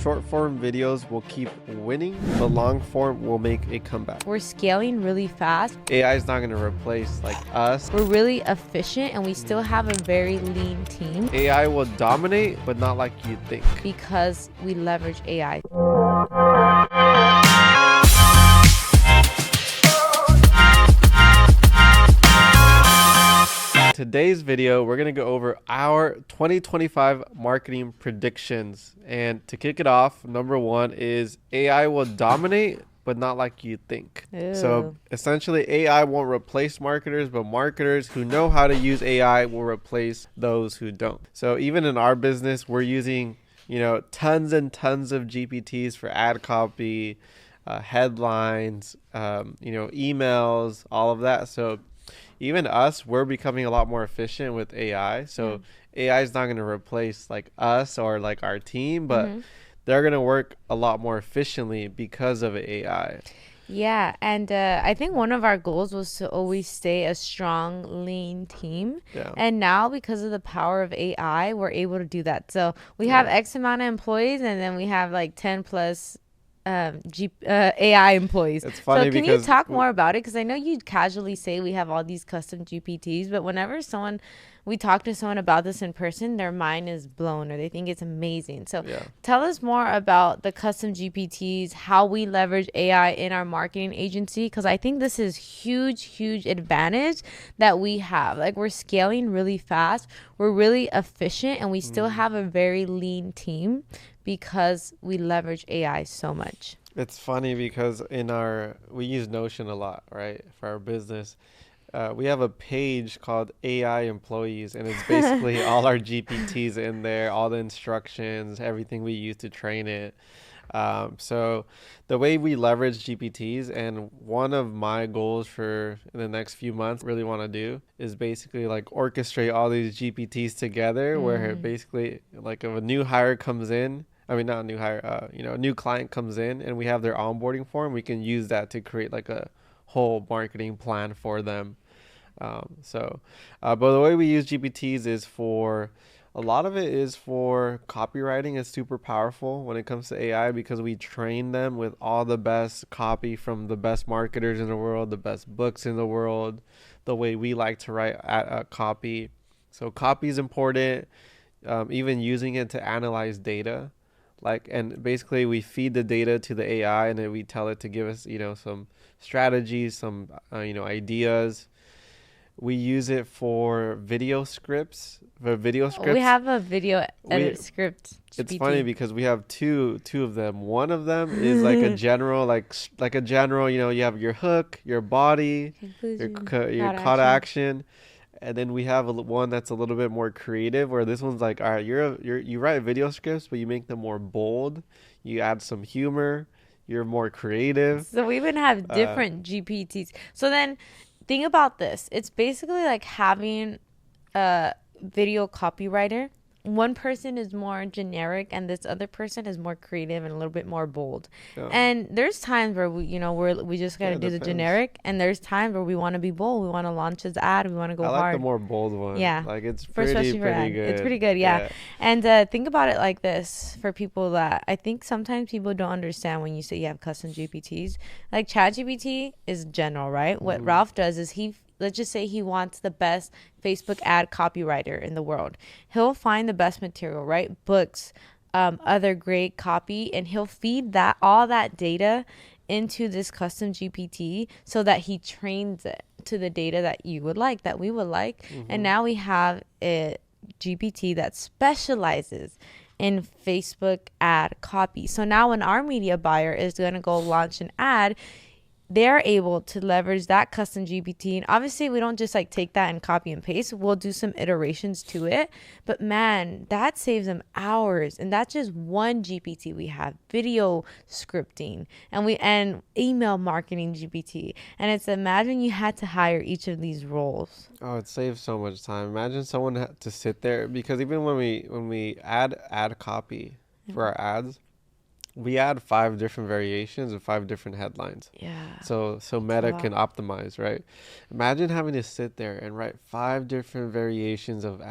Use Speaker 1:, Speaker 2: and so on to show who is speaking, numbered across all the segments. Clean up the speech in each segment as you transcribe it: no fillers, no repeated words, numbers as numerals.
Speaker 1: Short form videos will keep winning, but long form will make a comeback.
Speaker 2: We're scaling really fast.
Speaker 1: AI is not going to replace like us.
Speaker 2: We're really efficient and we still have a very lean team.
Speaker 1: AI will dominate, but not like you think.
Speaker 2: Because we leverage AI.
Speaker 1: Today's video, we're going to go over our 2025 marketing predictions. And to kick it off, number one is AI will dominate, but not like you think.
Speaker 2: Ew.
Speaker 1: So essentially, AI won't replace marketers, but marketers who know how to use AI will replace those who don't. So even in our business, we're using, tons and tons of GPTs for ad copy, headlines, emails, all of that. So even us, we're becoming a lot more efficient with AI. So AI is not going to replace like us or like our team, but they're going to work a lot more efficiently because of AI.
Speaker 2: Yeah, and I think one of our goals was to always stay a strong, lean team.
Speaker 1: Yeah.
Speaker 2: And now because of the power of AI, we're able to do that. So we have X amount of employees, and then we have like 10 plus AI employees.
Speaker 1: It's funny
Speaker 2: so can
Speaker 1: because
Speaker 2: you talk more about it? Because I know you casually say we have all these custom GPTs, but whenever we talk to someone about this in person, their mind is blown or they think it's amazing. So tell us more about the custom GPTs, how we leverage AI in our marketing agency, because I think this is huge advantage that we have. Like, we're scaling really fast, we're really efficient, and we still have a very lean team because we leverage AI so much.
Speaker 1: It's funny because we use Notion a lot, right, for our business. We have a page called AI employees, and it's basically all our GPTs in there, all the instructions, everything we use to train it. So the way we leverage GPTs, and one of my goals for the next few months really want to do is basically like orchestrate all these GPTs together where basically like if a new hire comes in, not a new hire, a new client comes in and we have their onboarding form, we can use that to create like a whole marketing plan for them. But the way we use GPTs is a lot of it is for copywriting. Is super powerful when it comes to AI because we train them with all the best copy from the best marketers in the world, the best books in the world, the way we like to write copy. So copy is important, even using it to analyze data. And basically we feed the data to the AI and then we tell it to give us, some strategies, some, ideas. We use it for video scripts. We
Speaker 2: have a video edit script GPT.
Speaker 1: It's funny because we have two of them. One of them is like a general, like a general, you have your hook, your body, your call to action. And then we have one that's a little bit more creative, where this one's like, all right, you write video scripts, but you make them more bold. You add some humor. You're more creative.
Speaker 2: So we even have different GPTs. So then think about this. It's basically like having a video copywriter. One person is more generic and this other person is more creative and a little bit more bold. And there's times where we just got to do the generic, and there's times where we want to be bold. We want to launch his ad. We want to go hard.
Speaker 1: I like the more bold one.
Speaker 2: Yeah.
Speaker 1: Like it's pretty good.
Speaker 2: It's pretty good. Yeah. And think about it like this for people that I think sometimes people don't understand when you say you have custom GPTs. Like ChatGPT is general, right? What Ralph does is let's just say he wants the best Facebook ad copywriter in the world. He'll find the best material, right? Books, other great copy, and he'll feed all that data into this custom GPT so that he trains it to the data that you would like, that we would like. And now we have a GPT that specializes in Facebook ad copy. So now when our media buyer is going to go launch an ad, they're able to leverage that custom GPT. And obviously we don't just like take that and copy and paste. We'll do some iterations to it. But man, that saves them hours. And that's just one GPT. We have video scripting and email marketing GPT. And it's, imagine you had to hire each of these roles.
Speaker 1: Oh, it saves so much time. Imagine someone had to sit there, because even when we add copy for our ads, we add 5 different variations of 5 different headlines.
Speaker 2: Yeah.
Speaker 1: So Meta can optimize, right? Imagine having to sit there and write 5 different variations of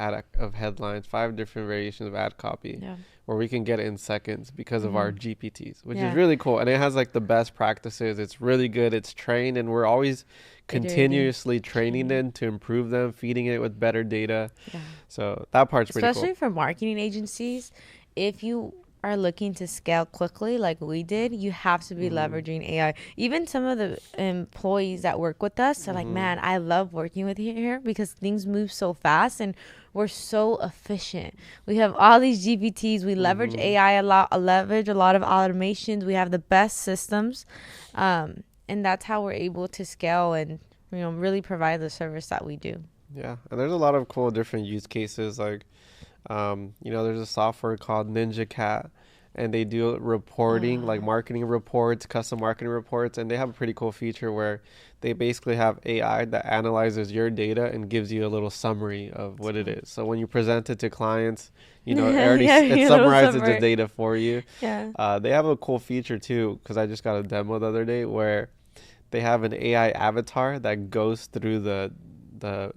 Speaker 1: headlines, 5 different variations of ad copy,
Speaker 2: Yeah.
Speaker 1: where we can get it in seconds because of our GPTs, which is
Speaker 2: Yeah.
Speaker 1: really cool. And it has like the best practices. It's really good. It's trained, and we're always continuously training it to improve them, feeding it with better data.
Speaker 2: Yeah.
Speaker 1: So that part's pretty cool.
Speaker 2: Especially for marketing agencies, if you are looking to scale quickly like we did, you have to be leveraging AI. Even some of the employees that work with us are like, man, I love working with you here because things move so fast and we're so efficient. We have all these GPTs. We leverage AI a lot, leverage a lot of automations. We have the best systems. And that's how we're able to scale and, you know, really provide the service that we do.
Speaker 1: Yeah. And there's a lot of cool different use cases. Like, you know, there's a software called 𝗪𝗁, and they do reporting, like marketing reports, custom marketing reports. And they have a pretty cool feature where they basically have AI that analyzes your data and gives you a little summary of what it is. So when you present it to clients, you know, it summarizes the data for you.
Speaker 2: Yeah.
Speaker 1: They have a cool feature too, because I just got a demo the other day where they have an AI avatar that goes through the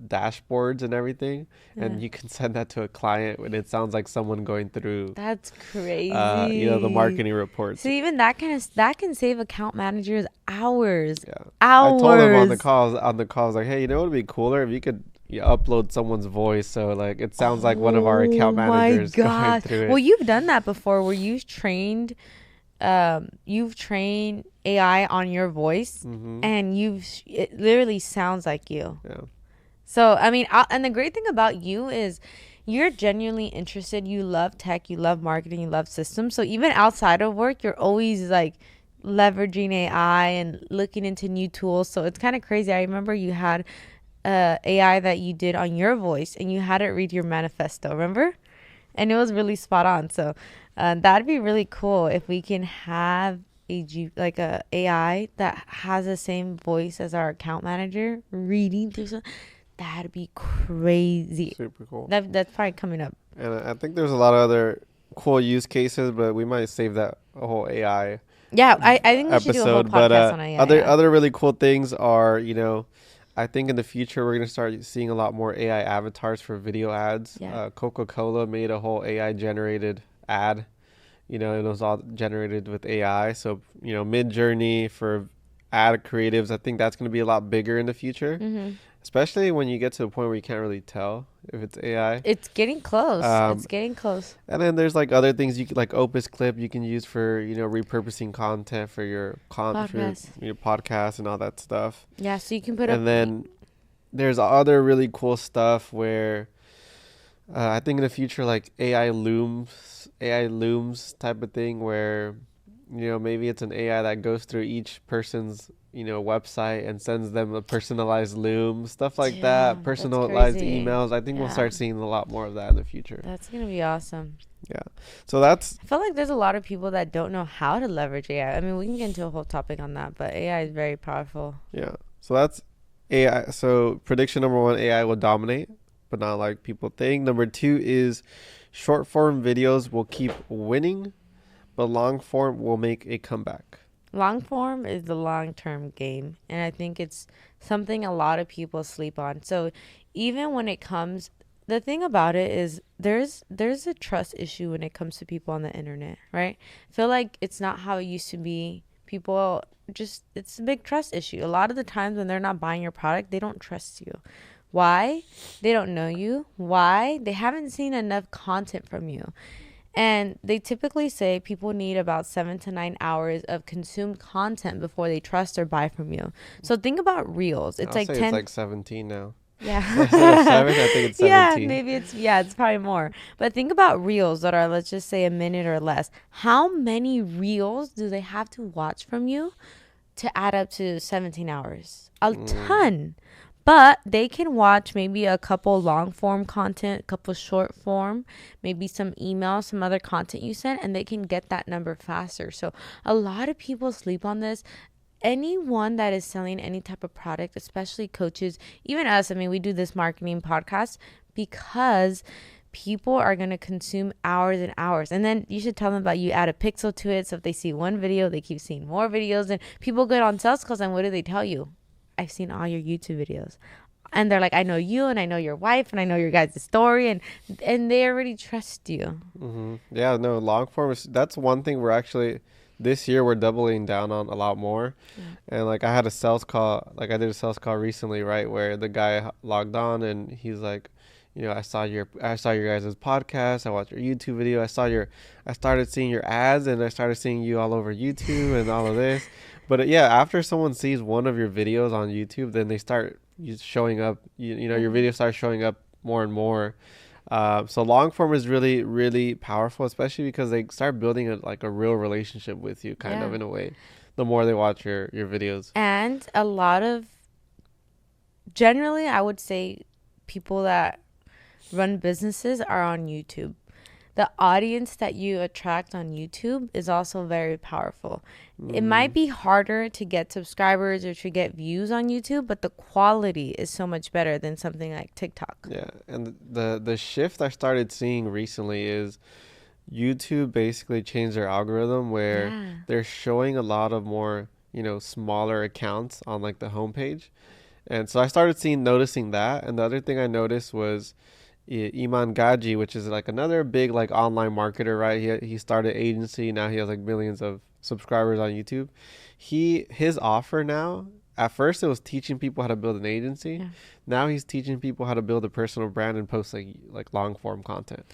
Speaker 1: dashboards and everything, and you can send that to a client and it sounds like someone going through,
Speaker 2: that's crazy,
Speaker 1: you know, the marketing reports.
Speaker 2: So even that can save account managers hours.
Speaker 1: I told them on the calls like, hey, you know what would be cooler if you could upload someone's voice so like it sounds like one of our account managers going through it.
Speaker 2: Well, you've done that before where you've trained AI on your voice, and it literally sounds like you.
Speaker 1: Yeah.
Speaker 2: So, I mean, and the great thing about you is you're genuinely interested. You love tech, you love marketing, you love systems. So even outside of work, you're always like leveraging AI and looking into new tools. So it's kind of crazy. I remember you had AI that you did on your voice and you had it read your manifesto, remember? And it was really spot on. So that'd be really cool if we can have a AI that has the same voice as our account manager reading through something. That'd be crazy.
Speaker 1: Super cool.
Speaker 2: That's probably coming up.
Speaker 1: And I think there's a lot of other cool use cases, but we might save that whole AI.
Speaker 2: Yeah, I think we should do a whole podcast on AI.
Speaker 1: Other really cool things are, you know, I think in the future we're going to start seeing a lot more AI avatars for video ads. Coca-Cola made a whole AI generated ad. You know, it was all generated with AI. So, you know, Mid-Journey for ad creatives, I think that's going to be a lot bigger in the future. Especially when you get to the point where you can't really tell if it's AI.
Speaker 2: It's getting close. It's getting close.
Speaker 1: And then there's like other things you could, like Opus Clip, you can use for, you know, repurposing content for your podcast and all that stuff.
Speaker 2: Yeah, so you can put
Speaker 1: And then there's other really cool stuff where I think in the future, like AI looms type of thing where, you know, maybe it's an AI that goes through each person's, you know, website and sends them a personalized loom, stuff like that, personalized emails. I think we'll start seeing a lot more of that in the future.
Speaker 2: That's going to be awesome.
Speaker 1: Yeah. So I feel
Speaker 2: like there's a lot of people that don't know how to leverage AI. I mean, we can get into a whole topic on that, but AI is very powerful.
Speaker 1: Yeah. So that's AI. So prediction number 1, AI will dominate, but not like people think. Number 2 is short form videos will keep winning, but long form will make a comeback.
Speaker 2: Long form is the long-term game, and I think it's something a lot of people sleep on. So even when it comes, the thing about it is there's a trust issue when it comes to people on the internet, right? I feel like it's not how it used to be. People it's a big trust issue. A lot of the times when they're not buying your product, they don't trust you. Why? They don't know you. Why? They haven't seen enough content from you. And they typically say people need about 7 to 9 hours of consumed content before they trust or buy from you. So think about Reels. It's like 10.
Speaker 1: It's like 17 now.
Speaker 2: Yeah.
Speaker 1: Instead of 7, I think it's 17.
Speaker 2: Yeah, maybe it's probably more. But think about Reels that are, let's just say, a minute or less. How many Reels do they have to watch from you to add up to 17 hours? A ton. But they can watch maybe a couple long form content, a couple short form, maybe some email, some other content you sent, and they can get that number faster. So a lot of people sleep on this. Anyone that is selling any type of product, especially coaches, even us, I mean, we do this marketing podcast because people are going to consume hours and hours. And then you should tell them about you add a pixel to it. So if they see one video, they keep seeing more videos. And people get on sales calls, and what do they tell you? I've seen all your YouTube videos. And they're like, I know you, and I know your wife, and I know your guys' story, and they already trust you.
Speaker 1: Mm-hmm. Yeah, no, long form that's one thing we're actually this year we're doubling down on a lot more. Yeah. And like I did a sales call recently, right, where the guy logged on and he's like, you know, I saw your guys' podcast, I watched your YouTube video, I started seeing your ads, and I started seeing you all over YouTube and all of this. But yeah, after someone sees one of your videos on YouTube, then they start showing up, you know, your video starts showing up more and more. So long form is really, really powerful, especially because they start building a real relationship with you, kind of, in a way, the more they watch your videos.
Speaker 2: And a lot of, generally, I would say people that run businesses are on YouTube. The audience that you attract on YouTube is also very powerful. It might be harder to get subscribers or to get views on YouTube, but the quality is so much better than something like TikTok.
Speaker 1: Yeah, and the shift I started seeing recently is YouTube basically changed their algorithm where they're showing a lot of more, you know, smaller accounts on like the homepage. And so I started noticing that. And the other thing I noticed was 𝗖𝗪 𝗪𝗁, which is like another big like online marketer, right? He started an agency. Now he has like millions of subscribers on YouTube. His offer now, at first it was teaching people how to build an agency. Yeah. Now he's teaching people how to build a personal brand and post like long form content.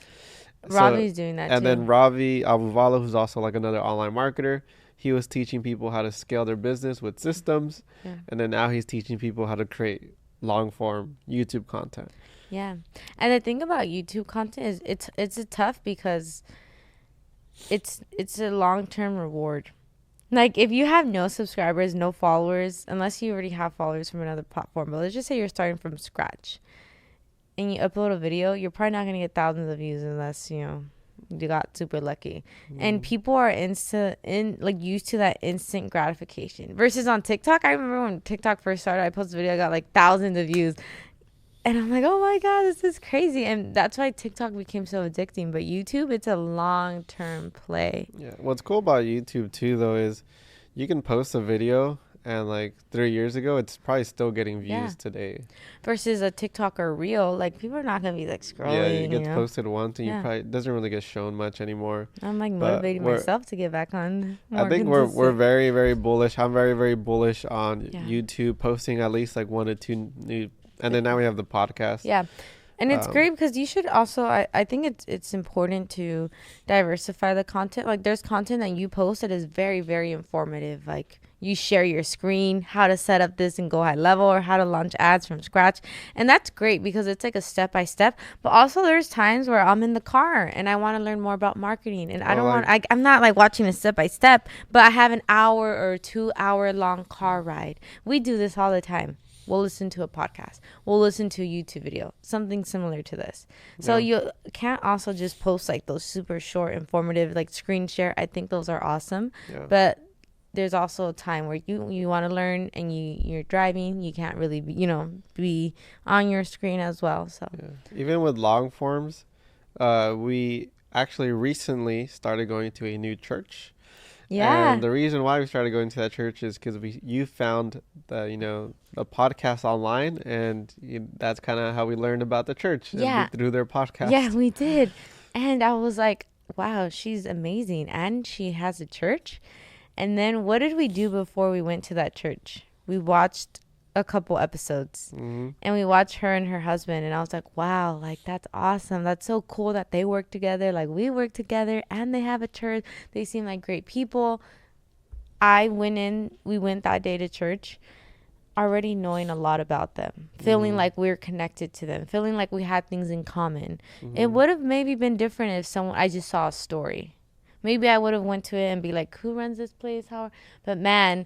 Speaker 2: Ravi's doing that
Speaker 1: and
Speaker 2: too.
Speaker 1: And then Rafael 𝗪𝗶𝘁, who's also like another online marketer, he was teaching people how to scale their business with systems. Yeah. And then now he's teaching people how to create long form YouTube content.
Speaker 2: Yeah. And the thing about YouTube content is it's tough because it's a long-term reward. Like if you have no subscribers, no followers, unless you already have followers from another platform, but let's just say you're starting from scratch and you upload a video, you're probably not going to get thousands of views unless, you know, you got super lucky. And people are used to that instant gratification versus on TikTok. I remember when TikTok first started, I posted a video, I got like thousands of views. And I'm like, oh my God, this is crazy. And that's why TikTok became so addicting. But YouTube, it's a long-term play.
Speaker 1: Yeah. What's cool about YouTube too, though, is you can post a video and like 3 years ago, it's probably still getting views today.
Speaker 2: Versus a TikTok or Reel, like people are not going to be like scrolling.
Speaker 1: Yeah, it gets posted once and it doesn't really get shown much anymore.
Speaker 2: I'm like motivating myself to get back on.
Speaker 1: I think we're very, very bullish. I'm very, very bullish on YouTube posting at least like 1 to 2 new. And then now we have the podcast.
Speaker 2: Yeah. And it's great because you should also, I think it's important to diversify the content. Like there's content that you post that is very, very informative. Like you share your screen, how to set up this and go high level, or how to launch ads from scratch. And that's great because it's like a step by step. But also there's times where I'm in the car and I want to learn more about marketing. And I'm not like watching a step by step, but I have an hour or 2 hour long car ride. We do this all the time. We'll listen to a podcast. We'll listen to a YouTube video, something similar to this. So you can't also just post like those super short, informative, like screen share. I think those are awesome. Yeah. But there's also a time where you want to learn and you're driving. You can't really be on your screen as well. So
Speaker 1: even with long forms, we actually recently started going to a new church. Yeah. And the reason why we started going to that church is because you found the podcast online, and that's kind of how we learned about the church. Yeah. Through their podcast.
Speaker 2: Yeah, we did. And I was like, wow, she's amazing. And she has a church. And then what did we do before we went to that church? We watched a couple episodes, and we watched her and her husband, and I was like, wow, like that's awesome. That's so cool that they work together, like we work together, and they have a church. They seem like great people. We went that day to church already knowing a lot about them, feeling like we're connected to them, feeling like we had things in common. It would have maybe been different if I just saw a story. Maybe I would have went to it and be like, who runs this place? But man,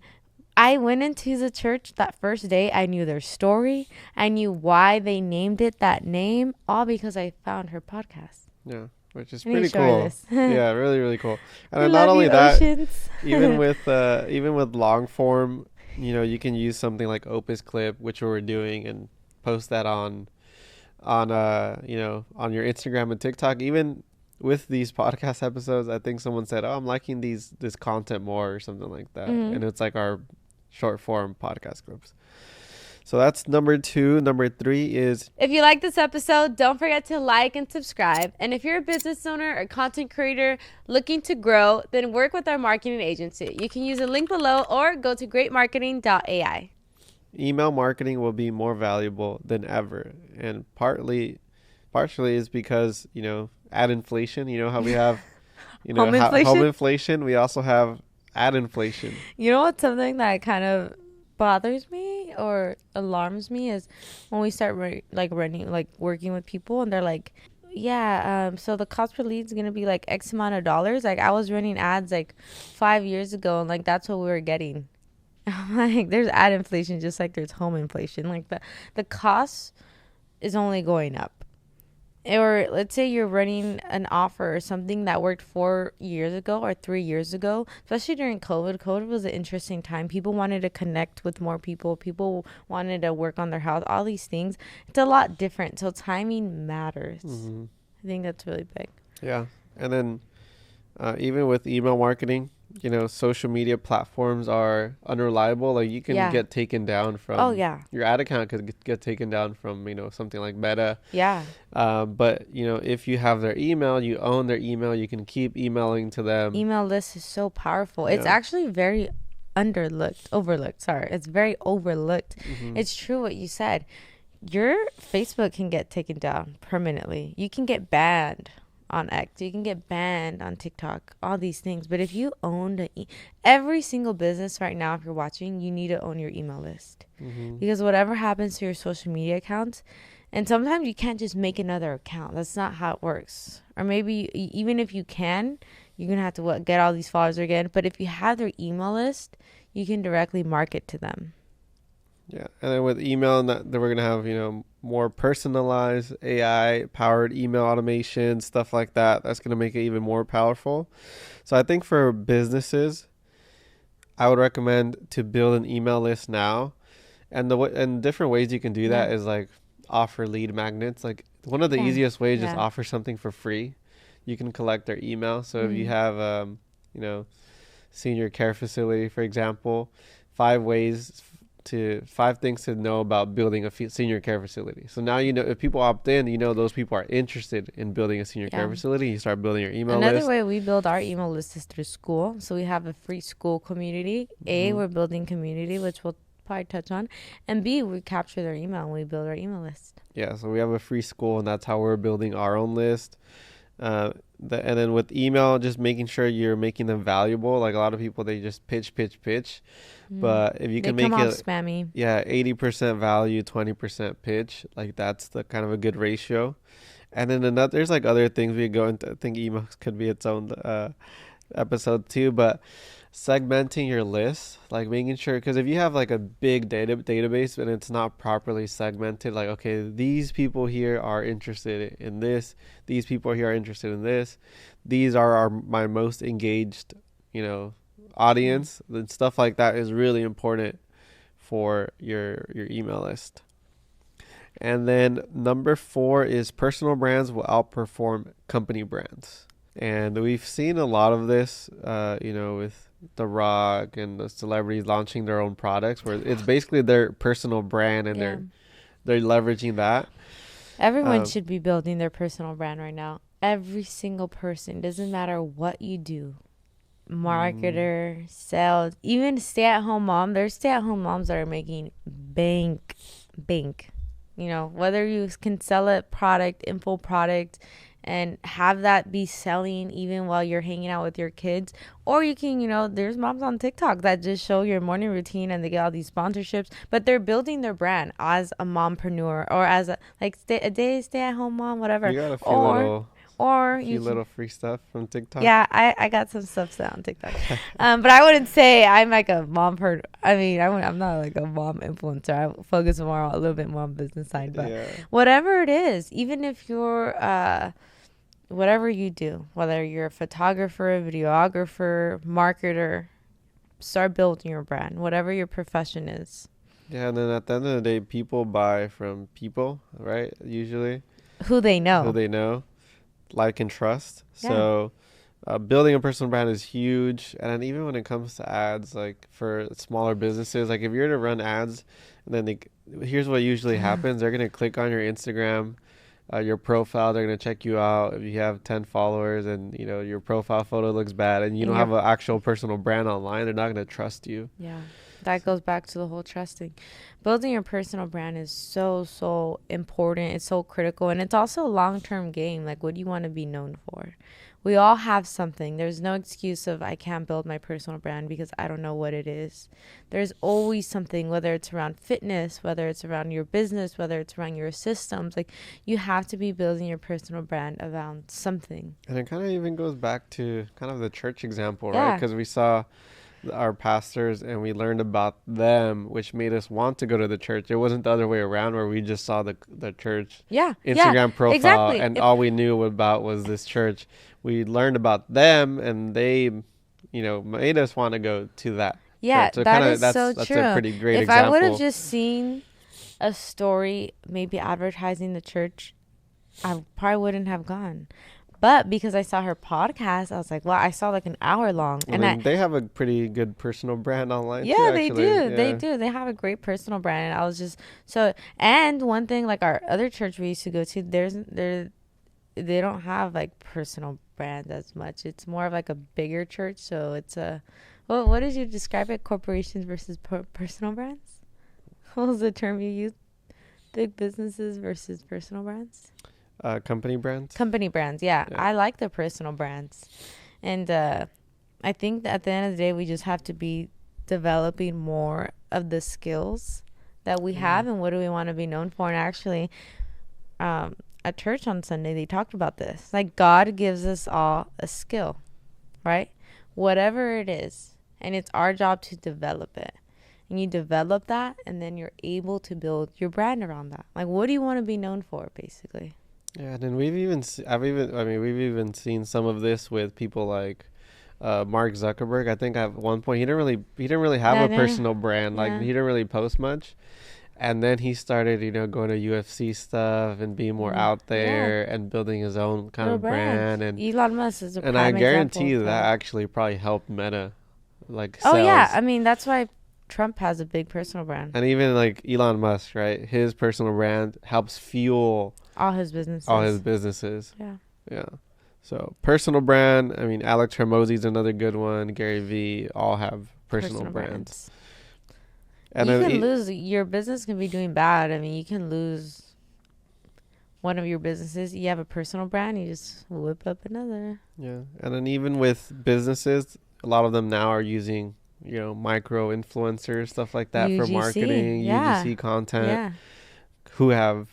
Speaker 2: I went into the church that first day. I knew their story. I knew why they named it that name, all because I found her podcast.
Speaker 1: Yeah, which is pretty cool. Yeah, really, really cool. And not only that, oceans. even with long form, you can use something like 𝗖cie HIH 𝗪𝗶𝘁, which we're doing, and post that on on on your Instagram and TikTok. Even with these podcast episodes, I think someone said, "Oh, I'm liking this content more," or something like that. And it's like our short form podcast clips. So that's number 2. Number 3 is,
Speaker 2: if you like this episode, don't forget to like and subscribe. And if you're a business owner or content creator looking to grow, then work with our marketing agency. You can use a link below or go to greatmarketing.ai.
Speaker 1: email marketing will be more valuable than ever. And partially is because, ad inflation, how we have, home inflation. We also have ad inflation.
Speaker 2: You know what's something that kind of bothers me or alarms me is when we start working with people and they're like, yeah, so the cost per lead is gonna be like X amount of dollars. Like I was running ads like 5 years ago and like that's what we were getting. Like there's ad inflation just like there's home inflation. Like the cost is only going up. Or let's say you're running an offer or something that worked 4 years ago or 3 years ago, especially during COVID. COVID was an interesting time. People wanted to connect with more people. People wanted to work on their health, all these things. It's a lot different. So timing matters. I think that's really big.
Speaker 1: Yeah. And then even with email marketing, social media platforms are unreliable. Like you can get taken down from your ad account could get taken down from, something like Meta.
Speaker 2: Yeah.
Speaker 1: But, if you have their email, you own their email, you can keep emailing to them.
Speaker 2: Email list is so powerful. Yeah. It's actually very overlooked. Sorry. It's very overlooked. It's true what you said. Your Facebook can get taken down permanently. You can get banned on X, you can get banned on TikTok, all these things. But if you own every single business right now, if you're watching, you need to own your email list. Because whatever happens to your social media accounts, and sometimes you can't just make another account. That's not how it works. Or maybe even if you can, you're gonna have to get all these followers again. But if you have their email list, you can directly market to them.
Speaker 1: Yeah, and then with email, that we're gonna have more personalized AI-powered email automation, stuff like that. That's gonna make it even more powerful. So I think for businesses, I would recommend to build an email list now, and different ways you can do that is like offer lead magnets. Like one of the easiest ways is offer something for free. You can collect their email. So if you have senior care facility, for example, 5 things to know about building a senior care facility. So now if people opt in, those people are interested in building a senior care facility. You start building your email list.
Speaker 2: Another way we build our email list is through school. So we have a free school community. We're building community, which we'll probably touch on. And B, we capture their email and we build our email list.
Speaker 1: Yeah, so we have a free school, and that's how we're building our own list. And then with email, just making sure you're making them valuable. Like a lot of people, they just pitch. But if you can make it
Speaker 2: spammy.
Speaker 1: 80% value, 20% pitch, like that's the kind of a good ratio. And then there's like other things we go into. I think email could be its own episode too, but segmenting your list, like making sure, because if you have like a big database and it's not properly segmented, like, okay, these people here are interested in this, these people here are interested in this, these are my most engaged, audience, then stuff like that is really important for your email list. And then number 4 is personal brands will outperform company brands. And we've seen a lot of this, with The Rock and the celebrities launching their own products, where it's basically their personal brand, and they're leveraging that.
Speaker 2: Everyone should be building their personal brand right now. Every single person, doesn't matter what you do. Marketer, sales, even stay-at-home mom. There's stay-at-home moms that are making bank. Whether you can sell a product, info product, and have that be selling even while you're hanging out with your kids. Or you can, there's moms on TikTok that just show your morning routine and they get all these sponsorships, but they're building their brand as a mompreneur or as a stay-at-home mom, whatever.
Speaker 1: You got a few little free stuff from TikTok.
Speaker 2: Yeah, I got some stuff set on TikTok. But I wouldn't say I'm like a mom I'm not like a mom influencer. I focus more on a little bit more on business side. But whatever it is, even if you're whatever you do, whether you're a photographer, a videographer, marketer, start building your brand, whatever your profession is.
Speaker 1: Yeah, and then at the end of the day, people buy from people, right? Usually,
Speaker 2: Who they
Speaker 1: who
Speaker 2: know.
Speaker 1: they know, like and trust.
Speaker 2: Yeah.
Speaker 1: So, building a personal brand is huge. And then even when it comes to ads, like for smaller businesses, like if you're to run ads, and then here's what usually happens: they're gonna click on your Instagram, your profile. They're gonna check you out. If you have 10 followers and your profile photo looks bad, and you
Speaker 2: And
Speaker 1: don't
Speaker 2: you're
Speaker 1: have an actual personal brand online, they're not gonna trust you.
Speaker 2: Yeah, that goes back to the whole trusting. Building your personal brand is so, so important. It's so critical. And it's also a long term game. Like, what do you want to be known for? We all have something. There's no excuse of I can't build my personal brand because I don't know what it is. There's always something, whether it's around fitness, whether it's around your business, whether it's around your systems. Like, you have to be building your personal brand around something.
Speaker 1: And it kind of even goes back to kind of the church example, right?
Speaker 2: Yeah.
Speaker 1: Because we saw our pastors and we learned about them, which made us want to go to the church. It wasn't the other way around where we just saw the church
Speaker 2: Yeah.
Speaker 1: Instagram profile
Speaker 2: Exactly.
Speaker 1: and all we knew about was this church. We learned about them and they, made us want to go to that.
Speaker 2: Yeah,
Speaker 1: church. So
Speaker 2: that
Speaker 1: kinda,
Speaker 2: is so
Speaker 1: that's
Speaker 2: true.
Speaker 1: a pretty great
Speaker 2: If
Speaker 1: example.
Speaker 2: I would have just seen a story, maybe advertising the church, I probably wouldn't have gone. But because I saw her podcast, I was like, wow, I saw like an hour long.
Speaker 1: And they have a pretty good personal brand online too,
Speaker 2: yeah,
Speaker 1: actually.
Speaker 2: they do. They do. They have a great personal brand. And I was just and one thing, like our other church we used to go to, they don't have like personal brands as much. It's more of like a bigger church. So it's what did you describe it? Corporations versus personal brands? What was the term you used? Big businesses versus personal brands?
Speaker 1: Company brands.
Speaker 2: Company brands, yeah. I like the personal brands. And I think that at the end of the day, we just have to be developing more of the skills that we have and what do we want to be known for. And actually, at church on Sunday, they talked about this. Like, God gives us all a skill, right? Whatever it is. And it's our job to develop it. And you develop that, and then you're able to build your brand around that. Like, what do you want to be known for, basically?
Speaker 1: Yeah, and then we've even seen some of this with people like Mark Zuckerberg. I think at one point he didn't really have a personal brand. Like he didn't really post much. And then he started, going to UFC stuff and being more out there and building his own kind of brand. And
Speaker 2: Elon Musk is a prime
Speaker 1: and I guarantee
Speaker 2: example
Speaker 1: that actually probably helped Meta, like
Speaker 2: Oh
Speaker 1: sales.
Speaker 2: yeah, I mean that's why Trump has a big personal brand.
Speaker 1: And even like Elon Musk, right? His personal brand helps fuel
Speaker 2: all his businesses.
Speaker 1: Yeah. Yeah. So personal brand. I mean, Alex Hermosi another good one. Gary Vee all have personal brands.
Speaker 2: And you can lose. Your business can be doing bad. I mean, you can lose one of your businesses. You have a personal brand. You just whip up another.
Speaker 1: Yeah, and then even with businesses, a lot of them now are using micro influencers, stuff like that for marketing, UGC content, who have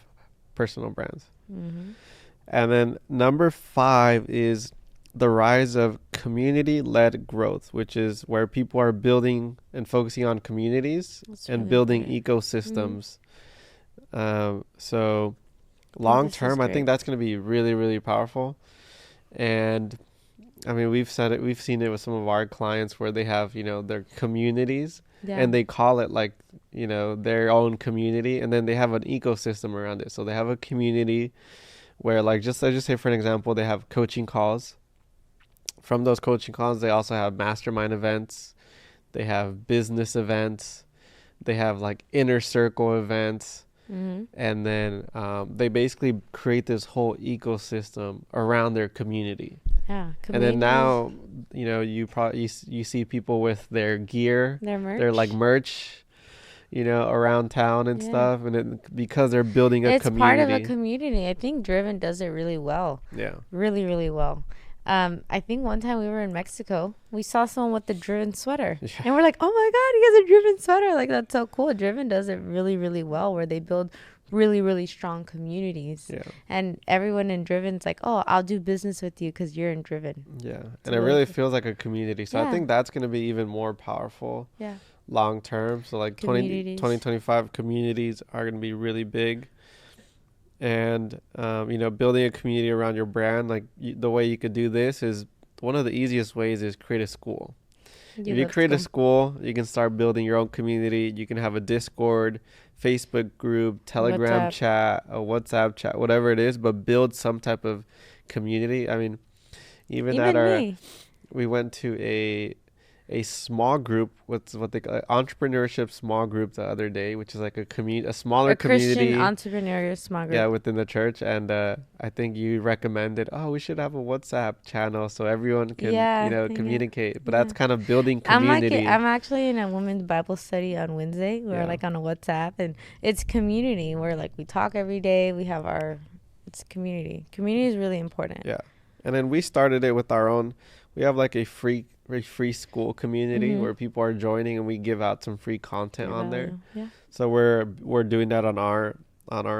Speaker 1: personal brands. Mm-hmm. And then number 5 is the rise of community-led growth, which is where people are building and focusing on communities and building ecosystems. Mm-hmm. So long term, I think that's going to be really, really powerful. And I mean, we've seen it with some of our clients where they have, their communities and they call it like, their own community, and then they have an ecosystem around it. So they have a community where, like, let's just say for an example, they have coaching calls. From those coaching calls, they also have mastermind events. They have business events. They have like inner circle events. Mm-hmm. And then they basically create this whole ecosystem around their community. Yeah. And then now, you see people with their gear, their like merch, around town and stuff. And because they're building a community. It's part of a
Speaker 2: community. I think Driven does it really well. Yeah. Really, really well. I think one time we were in Mexico, we saw someone with the Driven sweater. Yeah. And we're like, oh my God, he has a Driven sweater. Like, that's so cool. Driven does it really, really well, where they build really, really strong communities. Yeah. And everyone in Driven's like, oh, I'll do business with you because you're in Driven.
Speaker 1: Yeah. And it really feels like a community. So I think that's going to be even more powerful long term. So like 2025 communities are going to be really big. And, building a community around your brand, like the way you could do this is one of the easiest ways is create a school. If you create a school, you can start building your own community. You can have a Discord, Facebook group, Telegram chat, a WhatsApp chat, whatever it is, but build some type of community. I mean, even at our, we went to a small group, what's what they call entrepreneurship small group the other day, which is like a smaller community,
Speaker 2: Christian entrepreneur small group.
Speaker 1: Yeah, within the church. And I think you recommended, oh, we should have a WhatsApp channel so everyone can communicate. But that's kind of building community.
Speaker 2: I'm actually in a women's Bible study on Wednesday. We're like on a WhatsApp, and it's community. We're like, we talk every day. We have it's community. Community is really important.
Speaker 1: Yeah. And then we started it with our own. We have like a free school community where people are joining, and we give out some free content on there. Yeah. So we're doing that on our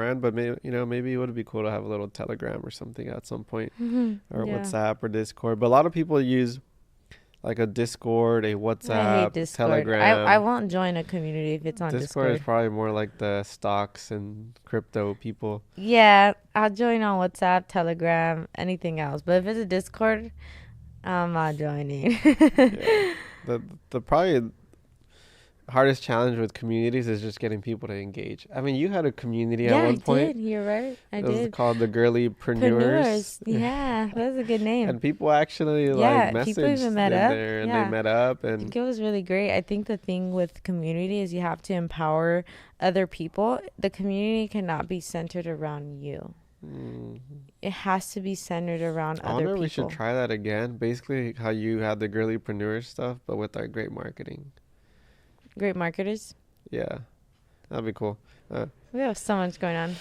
Speaker 1: end, but maybe it would be cool to have a little Telegram or something at some point, or WhatsApp or Discord. But a lot of people use like a Discord, a WhatsApp,
Speaker 2: I hate Discord.
Speaker 1: Telegram.
Speaker 2: I won't join a community if it's on Discord.
Speaker 1: Discord is probably more like the stocks and crypto people.
Speaker 2: Yeah, I'll join on WhatsApp, Telegram, anything else. But if it's a Discord, I'm not joining.
Speaker 1: The probably hardest challenge with communities is just getting people to engage. I mean, you had a community at one point.
Speaker 2: Yeah, I did. You're right. It was
Speaker 1: called the 𝗪𝗁𝗪𝗁.
Speaker 2: Yeah, that's a good name.
Speaker 1: And people actually messaged
Speaker 2: people even met up
Speaker 1: there, and they met up. And I
Speaker 2: think it was really great. I think the thing with community is you have to empower other people. The community cannot be centered around you. It has to be centered around other people.
Speaker 1: We should try that again. Basically, how you had the 𝗪𝗁𝗪𝗁 stuff, but with our great marketing.
Speaker 2: Great marketers.
Speaker 1: Yeah, that'd be cool.
Speaker 2: We have so much going on.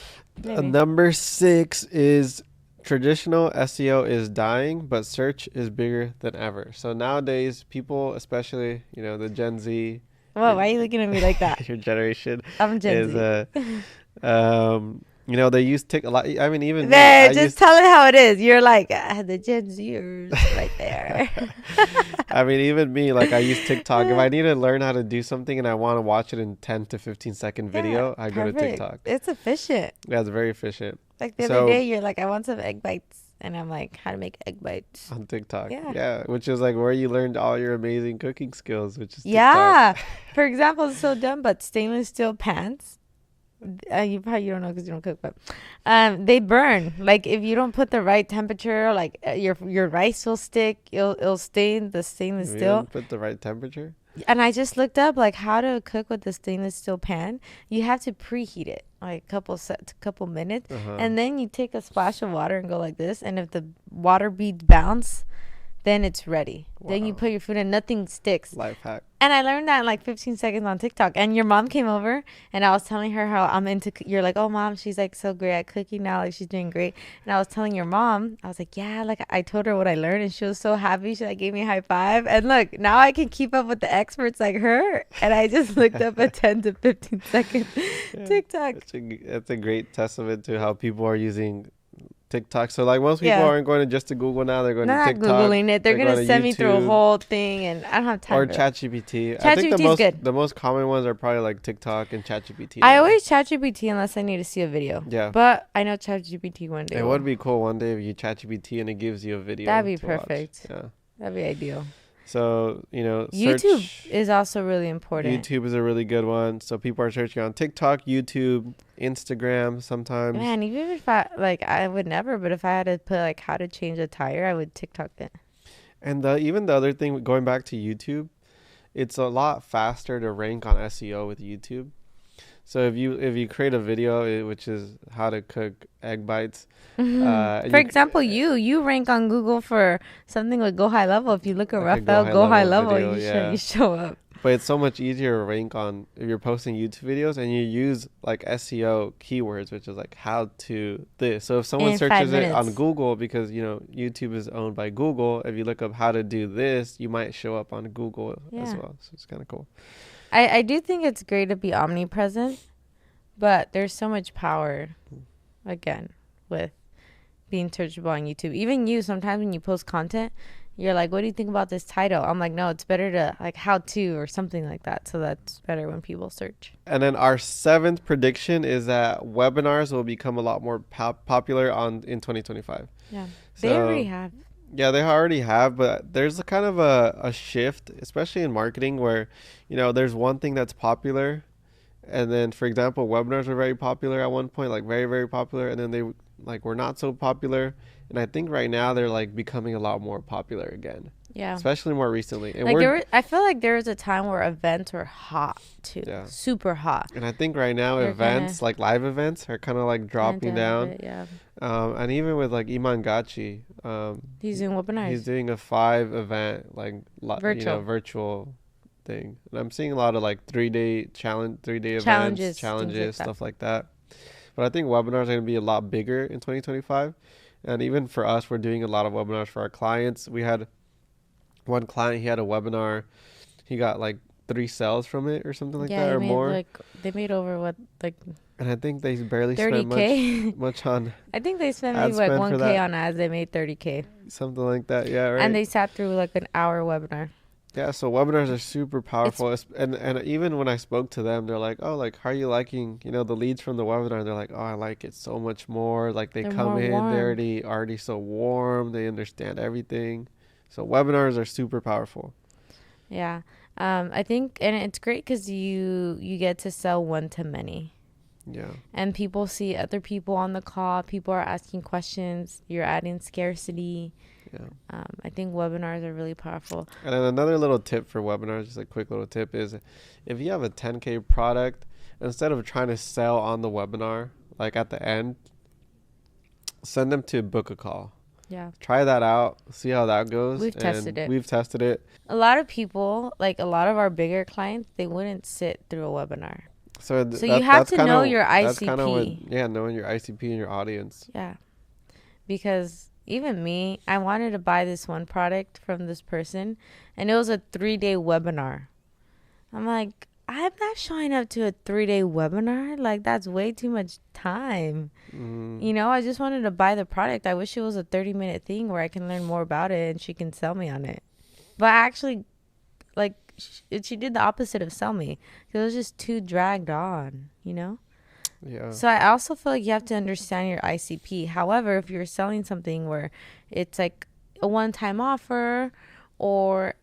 Speaker 1: Number 6 is traditional SEO is dying, but search is bigger than ever. So nowadays, people, especially the Gen Z.
Speaker 2: Whoa, why are you looking at me like that?
Speaker 1: Your generation.
Speaker 2: I'm Gen Z.
Speaker 1: They use TikTok a lot. I mean, even
Speaker 2: just tell it how it is. You're like the Gen Zers right there.
Speaker 1: I mean, even me, like I use TikTok. If I need to learn how to do something and I want to watch it in 10 to 15 second video, I go to TikTok.
Speaker 2: It's efficient.
Speaker 1: Yeah, it's very efficient.
Speaker 2: Like the other day, you're like, I want some egg bites. And I'm like, how to make egg bites.
Speaker 1: On TikTok. Yeah. Which is like where you learned all your amazing cooking skills, which is TikTok.
Speaker 2: Yeah. For example, it's so dumb, but stainless steel pans. You don't know because you don't cook, but they burn. Like if you don't put the right temperature, like your rice will stick. It'll stain the stainless steel.
Speaker 1: Don't put the right temperature.
Speaker 2: And I just looked up like how to cook with the stainless steel pan. You have to preheat it like a couple minutes, and then you take a splash of water and go like this. And if the water beads bounce, then it's ready. Wow. Then you put your food in, nothing sticks.
Speaker 1: Life hack.
Speaker 2: And I learned that in like 15 seconds on TikTok. And your mom came over, and I was telling her how I'm into. You're like, oh, mom, she's like so great at cooking now. Like she's doing great. And I was telling your mom, I was like, yeah, like I told her what I learned, and she was so happy. She like gave me a high five. And look, now I can keep up with the experts like her. And I just looked up a 10 to 15 second TikTok.
Speaker 1: That's a great testament to how people are using TikTok. So like most people aren't going to Google now. They're going to TikTok.
Speaker 2: Not Googling it. They're going to send me through a whole thing, and I don't have time.
Speaker 1: Or ChatGPT.
Speaker 2: I think
Speaker 1: the most common ones are probably like TikTok and ChatGPT.
Speaker 2: I always ChatGPT unless I need to see a video.
Speaker 1: Yeah.
Speaker 2: But I know ChatGPT one day.
Speaker 1: It would be cool one day if you ChatGPT and it gives you a video.
Speaker 2: That'd be perfect.
Speaker 1: Watch. Yeah.
Speaker 2: That'd be ideal.
Speaker 1: So,
Speaker 2: YouTube is also really important.
Speaker 1: YouTube is a really good one. So people are searching on TikTok, YouTube, Instagram sometimes.
Speaker 2: Man, even if I would never, but if I had to put like how to change a tire, I would TikTok it.
Speaker 1: And even the other thing, going back to YouTube, it's a lot faster to rank on SEO with YouTube. So if you create a video, which is how to cook egg bites.
Speaker 2: For example, you rank on Google for something with Go High Level. If you look at Rafael Go High Level, video, you show up.
Speaker 1: But it's so much easier to rank on if you're posting YouTube videos and you use like SEO keywords, which is like how to this. So if someone searches it on Google, because YouTube is owned by Google, if you look up how to do this, you might show up on Google as well. So it's kind of cool.
Speaker 2: I do think it's great to be omnipresent, but there's so much power, again, with being searchable on YouTube. Even you, sometimes when you post content, you're like, what do you think about this title? I'm like, no, it's better to like how to or something like that. So that's better when people search.
Speaker 1: And then our 7th prediction is that webinars will become a lot more popular in 2025.
Speaker 2: Yeah, they already have.
Speaker 1: Yeah, they already have, but there's a kind of a shift, especially in marketing, where, there's one thing that's popular, and then, for example, webinars were very popular at one point, like very, very popular, and then they like were not so popular. And I think right now they're like becoming a lot more popular again,
Speaker 2: Yeah.
Speaker 1: especially more recently. And
Speaker 2: Like I feel like there was a time where events were hot too,
Speaker 1: yeah,
Speaker 2: super hot.
Speaker 1: and I think right now
Speaker 2: They're kind
Speaker 1: events, like live events, are kind of like
Speaker 2: of
Speaker 1: dropping down.
Speaker 2: yeah.
Speaker 1: And even with like 𝗖𝗫
Speaker 2: He's doing
Speaker 1: he's
Speaker 2: webinars,
Speaker 1: doing a 5 event like
Speaker 2: virtual
Speaker 1: virtual thing. And I'm seeing a lot of like 3-day challenge, 3-day events,
Speaker 2: challenges,
Speaker 1: challenges,
Speaker 2: things like
Speaker 1: stuff like that. But I think webinars are going to be a lot bigger in 2025. And even for us, we're doing a lot of webinars for our clients. We had one client, he had a webinar. He got like 3 sales from it or something like
Speaker 2: Yeah,
Speaker 1: that,
Speaker 2: he
Speaker 1: or
Speaker 2: made
Speaker 1: more.
Speaker 2: like they made over what like
Speaker 1: And I think they barely spent
Speaker 2: 30K.
Speaker 1: much on
Speaker 2: I think they spent
Speaker 1: ad
Speaker 2: maybe like
Speaker 1: spend for
Speaker 2: 1K
Speaker 1: that.
Speaker 2: on ads. They made 30K,
Speaker 1: Something like that. Yeah,
Speaker 2: and
Speaker 1: right.
Speaker 2: they sat through like an hour webinar.
Speaker 1: Yeah, so webinars are super powerful. And even when I spoke to them, they're like, "Oh, like how are you liking, the leads from the webinar?" They're like, "Oh, I like it so much more. Like they
Speaker 2: They're
Speaker 1: come
Speaker 2: more
Speaker 1: in, they're
Speaker 2: warm.
Speaker 1: already so warm. They understand everything." So webinars are super powerful.
Speaker 2: Yeah, I think, and it's great because you get to sell one to many.
Speaker 1: Yeah.
Speaker 2: And people see other people on the call. People are asking questions. You're adding scarcity.
Speaker 1: Yeah.
Speaker 2: I think webinars are really powerful.
Speaker 1: And then another little tip for webinars, just a quick little tip, is if you have a 10K product, instead of trying to sell on the webinar, like at the end, send them to book a call.
Speaker 2: Yeah.
Speaker 1: Try that out, see how that goes.
Speaker 2: We've tested it.
Speaker 1: We've tested it.
Speaker 2: A lot of people, like a lot of our bigger clients, they wouldn't sit through a webinar.
Speaker 1: So
Speaker 2: You have
Speaker 1: that's
Speaker 2: to
Speaker 1: kinda,
Speaker 2: know your
Speaker 1: That's kind of
Speaker 2: ICP.
Speaker 1: knowing your ICP and your audience.
Speaker 2: Yeah. Because even me, I wanted to buy this one product from this person, and it was a 3-day webinar. I'm like, I'm not showing up to a 3-day webinar. Like, that's way too much time. I just wanted to buy the product. I wish it was a 30-minute thing where I can learn more about it and she can sell me on it. But actually, like, she did the opposite of sell me. It was just too dragged on.
Speaker 1: Yeah.
Speaker 2: So I also feel like you have to understand your ICP. However, if you're selling something where it's like a one-time offer, or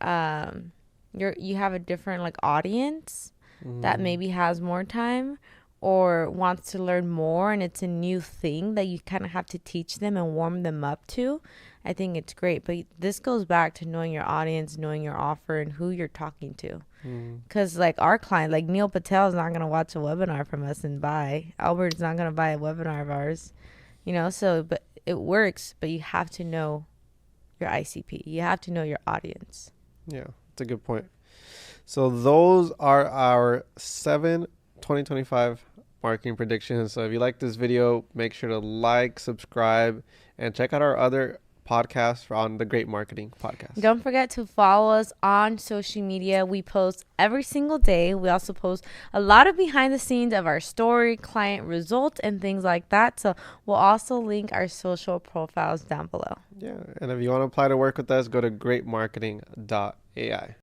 Speaker 2: you have a different like audience that maybe has more time or wants to learn more, and it's a new thing that you kind of have to teach them and warm them up to, I think it's great. But this goes back to knowing your audience, knowing your offer, and who you're talking to. Because like our client, like Neil Patel is not going to watch a webinar from us and buy. Albert's not going to buy a webinar of ours. So, but it works, but you have to know your ICP. You have to know your audience.
Speaker 1: Yeah, that's a good point. So those are our 7 2025 marketing predictions. So if you like this video, make sure to like, subscribe, and check out our other podcasts on the Great Marketing Podcast.
Speaker 2: Don't forget to follow us on social media. We post every single day. We also post a lot of behind the scenes of our story, client results, and things like that. So we'll also link our social profiles down below.
Speaker 1: Yeah, and if you want to apply to work with us, go to greatmarketing.ai.